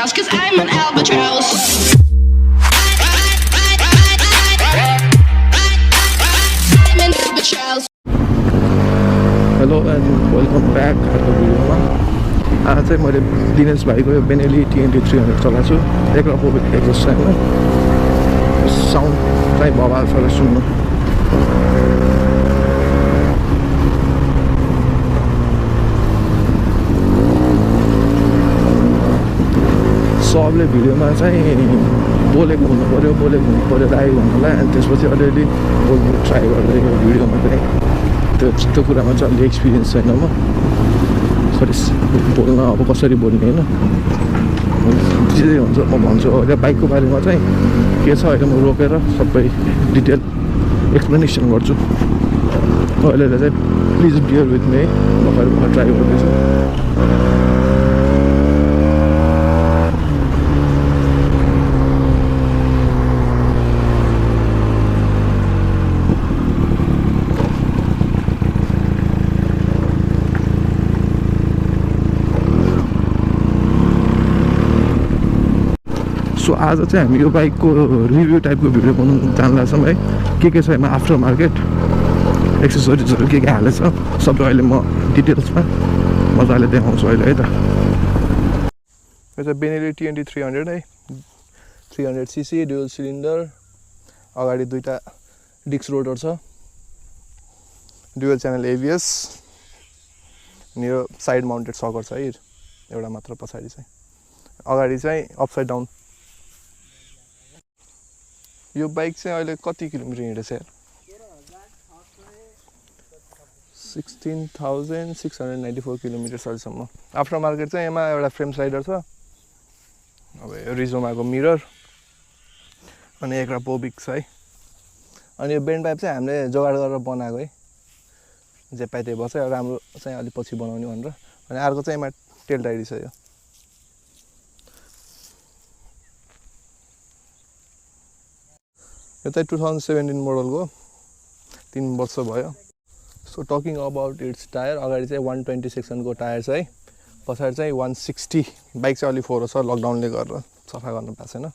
mouse, cause I'm an albatross. I'm an albatross. Hello and welcome back अर्को भिडियोमा आज चाहिँ मैले दिनेश भाइको यो बेनेली TNT 300 चलाएको छु एकराको एक्जस्ट छैन साउन्ड चाहिँ बवाल छ सुन्नु सबले भिडियोमा चाहिँ बोलेको हुनु पर्यो राई भन्नुलाई अनि त्यसपछि अलिअलि बोल्नु ट्राई गर्दै यो भिडियोमा चाहिँ त्यो कुरामा चाहिँ अलि एक्सपिरियन्स छैन म बोल्न अब कसरी बोल्ने होइन जे हुन्छ म भन्छु अहिले बाइकको बारेमा चाहिँ के छ अहिले म रोकेर सबै डिटेल एक्सप्लेनेसन गर्छु अहिले चाहिँ प्लिज बियर विथ मी भर्खर ट्राई गर्दैछु सो आज चाहिँ हामी यो बाइकको रिभ्यू टाइपको भिडियो बनाउनु जान्दैछौँ है के छ यसमा आफ्टर मार्केट एक्सेसरिजहरू के हालेछ सबै अहिले म डिटेल्समा मजाले देखाउँछु अहिले है त यो चाहिँ बेनेली TNT 300 है 300cc ड्युअल सिलिन्डर अगाडि दुईटा डिस्क रोटर छ ड्युअल च्यानल ABS अनि यो साइड माउन्टेड सकर छ है एउटा मात्र पछाडि चाहिँ अगाडि चाहिँ अपसाइड डाउन यो बाइक चाहिँ अहिले कति किलोमिटर हिँडेछ यार 16,694 किलोमिटर अहिलेसम्म आफ्टर मार्केट चाहिँ यसमा एउटा फ्रेम स्लाइडर छ अब यो रिजोमाको मिरर अनि एकरा पोबिक छ है अनि यो बेन्ड पाइप चाहिँ हामीले जोगाड गरेर बनाएको है जे पाइ त्यही बस्छ राम्रो चाहिँ अलिक पछि बनाउने भनेर अनि अर्को चाहिँ यसमा टेल टाइडी छ यो चाहिँ 2017 मोडलको 3 वर्ष भयो so talking about it's tyre अगाडि चाहिँ 120 सेक्सनको टायर छ है पछाडि चाहिँ 160 बाइक चाहिँ अलि फोहोर छ लकडाउनले गरेर सफा गर्न पाएको छैन